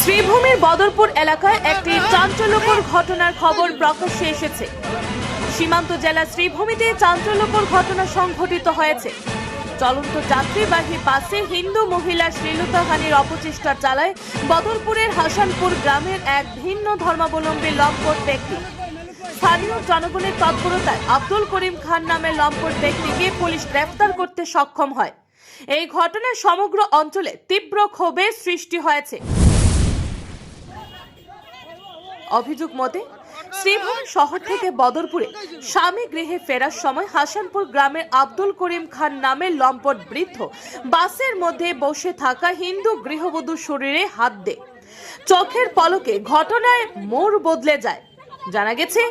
শ্রীভূমির বদরপুর এলাকায় একটি চাঞ্চল্যকর ঘটনার খবর প্রকাশ্যে এসেছে। সীমান্ত জেলা শ্রীভূমিতে চাঞ্চল্যকর ঘটনা সংঘটিত হয়েছে। চলন্ত যাত্রীবাহী বাসে হিন্দু মহিলা শ্লীলতাহানির অপচেষ্টা চালায় বদরপুরের হাসানপুর গ্রামের এক ভিন্ন ধর্মাবলম্বী লম্পট ব্যক্তি। স্থানীয় জনগণের তৎপরতায় আব্দুল করিম খান নামের লম্পট ব্যক্তিকে পুলিশ গ্রেফতার করতে সক্ষম হয়। এই ঘটনায় সমগ্র অঞ্চলে তীব্র ক্ষোভের সৃষ্টি হয়েছে। অভিযোগ মতে শ্রীভূমি শহর থেকে বদরপুরে স্বামী গৃহে ফেরার সময় হাসানপুর গ্রামের আব্দুল করিম খান নামের লম্পট বৃদ্ধ বাসের মধ্যে বসে থাকা হিন্দু গৃহবধূর শরীরে হাত দেয়। চোখের পলকে ঘটনায় মোড় বদলে যায়। জানা গেছে,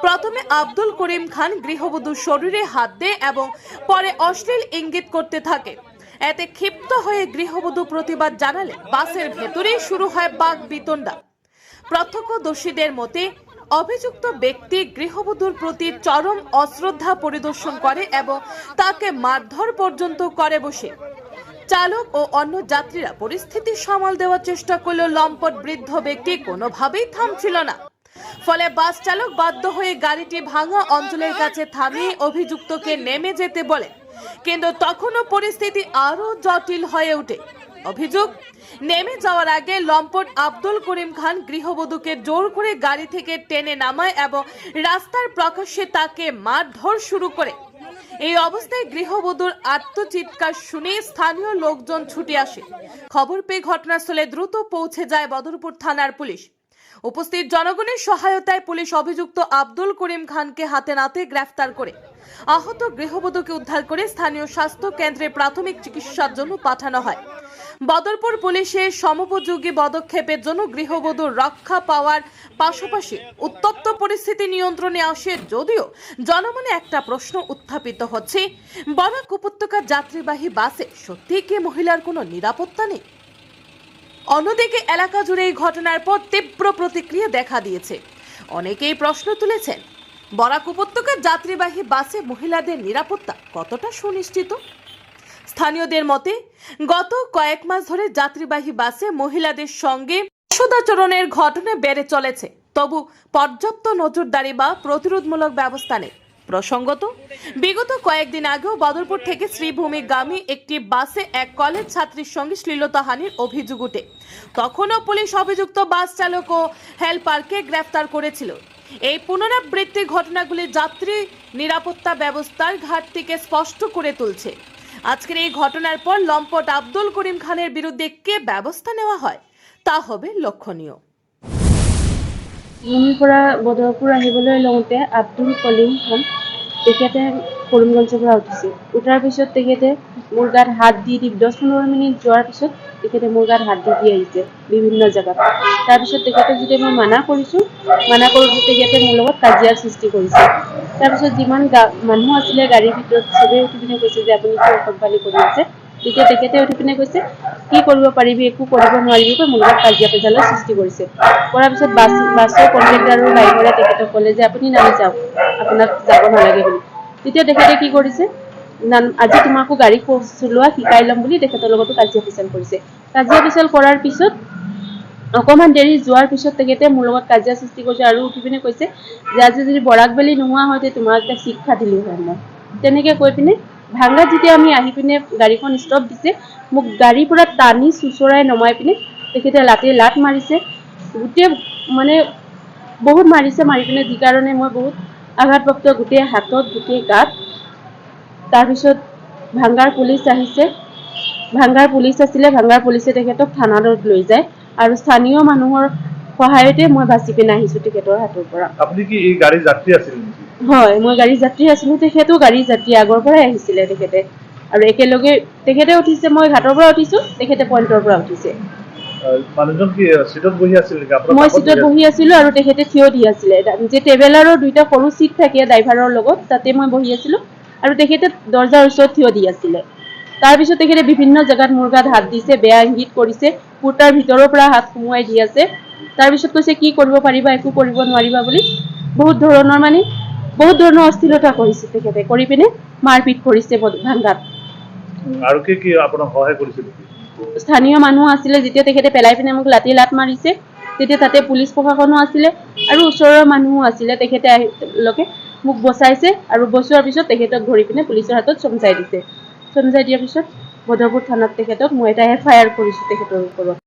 প্রথমে আব্দুল করিম খান গৃহবধূর শরীরে হাত দেয় এবং পরে অশ্লীল ইঙ্গিত করতে থাকে। এতে ক্ষিপ্ত হয়ে গৃহবধূ প্রতিবাদ জানালে বাসের ভেতরেই শুরু হয় বাকবিতণ্ডা। প্রত্যক্ষদর্শীদের মতে অভিযুক্ত ব্যক্তি গৃহবধূর প্রতি চরম অশ্রদ্ধা পরিদর্শন করে এবং তাকে মারধর পর্যন্ত করে বসে। চালক ও অন্য যাত্রীরা পরিস্থিতি সামাল দেওয়ার চেষ্টা করলেও লম্পট বৃদ্ধ ব্যক্তি কোনোভাবেই থামছিল না। ফলে বাস চালক বাধ্য হয়ে গাড়িটি ভাঙা অঞ্চলের কাছে থামিয়ে অভিযুক্তকে নেমে যেতে বলে, কিন্তু তখনও পরিস্থিতি আরো জটিল হয়ে ওঠে। অভিযোগ, নেমে যাওয়ার আগে লম্পট আব্দুল করিম খান গৃহবধূকে জোর করে গাড়ি থেকে টেনে নামায় এবং রাস্তার প্রকাশ্যে তাকে মারধর শুরু করে। এই অবস্থায় গৃহবধূর আত্মচিৎকার শুনে স্থানীয় লোকজন ছুটে আসে। খবর পেয়ে ঘটনাস্থলে দ্রুত পৌঁছে যায় বদরপুর থানার পুলিশ। উপস্থিত জনগণের সহায়তায় পুলিশ অভিযুক্ত আব্দুল করিম খানকে হাতে নাতে গ্রেফতার করে আহত গৃহবধূকে উদ্ধার করে স্থানীয় স্বাস্থ্য কেন্দ্রে প্রাথমিক চিকিৎসার জন্য পাঠানো হয়। বদরপুর পুলিশের সমপযোগী পদক্ষেপের জন্য গৃহবধূর রক্ষা পাওয়ার পাশাপাশি উত্তপ্ত পরিস্থিতি নিয়ন্ত্রণে আসে। যদিও জনমনে একটা প্রশ্ন উত্থাপিত হচ্ছে, বরাক উপত্যকার যাত্রীবাহী বাসে সত্যি কি মহিলার কোনো নিরাপত্তা নেই? অন্যদিকে এলাকা জুড়ে এই ঘটনার পর তীব্র প্রতিক্রিয়া দেখা দিয়েছে। অনেকেই প্রশ্ন তুলেছেন, বরাক উপত্যকার যাত্রীবাহী বাসে মহিলাদের নিরাপত্তা কতটা সুনিশ্চিত? স্থানীয়দের মতে গত কয়েক মাস ধরে যাত্রীবাহী বাসে মহিলাদের সঙ্গে অসদাচরণের ঘটনা বেড়ে চলেছে, তবু পর্যাপ্ত নজরদারি বা প্রতিরোধমূলক ব্যবস্থা নেই। প্রসঙ্গত, বিগত কয়েকদিন আগেও বদরপুর থেকে শ্রীভূমিগামী একটি বাসে এক কলেজ ছাত্রীর সঙ্গে শ্লীলতাহানির অভিযোগ ওঠে। তখনও পুলিশ অভিযুক্ত বাস চালক ও হেলপারকে গ্রেফতার করেছিল। এই পুনরাবৃত্তি ঘটনাগুলি যাত্রী নিরাপত্তা ব্যবস্থার ঘাটতিকে স্পষ্ট করে তুলছে। আজকের এই ঘটনার পর লম্পট আব্দুল করিম খানের বিরুদ্ধে কে ব্যবস্থা নেওয়া হয় তা হবে লক্ষণীয়। পৰা বদৰপুৰ আহিবলৈ লওঁতে আব্দুল কলিম খান তেখেতে কৰিমগঞ্জৰ পৰা উঠিছিল। উঠাৰ পিছত তেখেতে মোৰ গাত হাত দি 10-15 মিনিট যোৱাৰ পিছত তেখেতে মোৰ গাত হাত দি আহিছে বিভিন্ন জেগাত। তাৰপিছত তেখেতক যেতিয়া মই মানা কৰিছোঁ, মানা কৰোঁতে তেখেতে মোৰ লগত কাজিয়াৰ সৃষ্টি কৰিছে। তাৰপিছত যিমান মানুহ আছিলে গাড়ীৰ ভিতৰত চবেই উঠি পিনে কৈছে যে আপুনি কি অসভ্যালি কৰি আছে। তেতিয়া তেখেতে উঠি পিনে কৈছে, কি কৰিব পাৰিবি, একো কৰিব নোৱাৰিবি কৈ মোৰ লগত কাজিয়া পেঁজালৰ সৃষ্টি কৰিছে। কৰাৰ পিছত বাছৰ কণ্ডাক্টৰ আৰু ড্ৰাইভাৰে তেখেতক ক'লে যে আপুনি নামি যাওক, আপোনাক যাব নালাগে বুলি। তেতিয়া তেখেতে কি কৰিছে, আজি তোমাকো গাড়ী চলোৱা শিকাই ল'ম বুলি তেখেতৰ লগতো কাজিয়া পেঁচাল কৰিছে। কাজিয়া পেঁচাল কৰাৰ পিছত অকণমান দেৰি যোৱাৰ পিছত তেখেতে মোৰ লগত কাজিয়া সৃষ্টি কৰিছে আৰু উঠি পিনে কৈছে যে আজি যদি বৰাক ভেলী নোহোৱা হয় তেতিয়া তোমাক এটা শিক্ষা দিলোঁ হয় মই। তেনেকৈ কৈ পিনে ভাংগাত যেতিয়া আমি আহি পিনে গাড়ীখন ষ্টপ দিছে, মোক গাড়ীৰ পৰা টানি চুচৰাই নমাই পিনে তেখেতে লাত মাৰিছে। গোটেই মানে বহুত মাৰিছে, মাৰি পিনে যি কাৰণে মই বহুত আঘাতপ্ৰাপ্ত, গোটেই হাতত গোটেই গাত। তাৰপিছত ভাংগাৰ পুলিচ আহিছে, ভাংগাৰ পুলিচ আছিলে, ভাংগাৰ পুলিচে তেখেতক থানালৈ লৈ যায় আৰু স্থানীয় মানুহৰ সহায়তে মই বাচি পিনে আহিছোঁ তেখেতৰ হাতৰ পৰা। আপুনি কি এই গাড়ীৰ যাত্ৰী আছিল নেকি? হয়, মই গাড়ীৰ যাত্ৰী আছিলোঁ, তেখেতো গাড়ীৰ যাত্ৰী আগৰ পৰাই আহিছিলে তেখেতে। আৰু একেলগে তেখেতে উঠিছে, মই ঘাটৰ পৰা উঠিছোঁ, তেখেতে পইণ্টৰ পৰা উঠিছে। মানুহজন কি সিটত বহি আছিল নেকি? মই সিটত বহি আছিলোঁ আৰু তেখেতে থিয় দি আছিলে। যে ট্ৰেভেলাৰৰ দুইটা সৰু সিট থাকে ড্ৰাইভাৰৰ লগত, তাতে মই বহি আছিলোঁ আৰু তেখেতে দৰ্জাৰ ওচৰত থিয় দি আছিলে। তাৰপিছত তেখেতে বিভিন্ন জেগাত মোৰ গাত হাত দিছে, বেয়া ইংগিত কৰিছে, কুৰ্তাৰ ভিতৰৰ পৰা হাত সোমোৱাই দি আছে। তাৰপিছত কৈছে কি কৰিব পাৰিবা, একো কৰিব নোৱাৰিবা বুলি বহুত ধৰণৰ অস্থিৰতা কৰিছে তেখেতে, কৰি পিনে মাৰপিট কৰিছে ভাংগাত। আৰু কি আপোনাক সহায় কৰিছিল? স্থানীয় মানুহ আছিলে, যেতিয়া তেখেতে পেলাই পিনে মোক লাঠ মাৰিছে তেতিয়া তাতে পুলিচ প্ৰশাসনো আছিলে আৰু ওচৰৰ মানুহো আছিলে। তেখেতে লগে মোক বচাইছে আৰু বচোৱাৰ পিছত তেখেতক ধৰি পিনে পুলিচৰ হাতত চমজাই দিছে। চমজাই দিয়াৰ পিছত বদৰপুৰ থানাত তেখেতক মই এটা FIR কৰিছোঁ তেখেতৰ ওপৰত।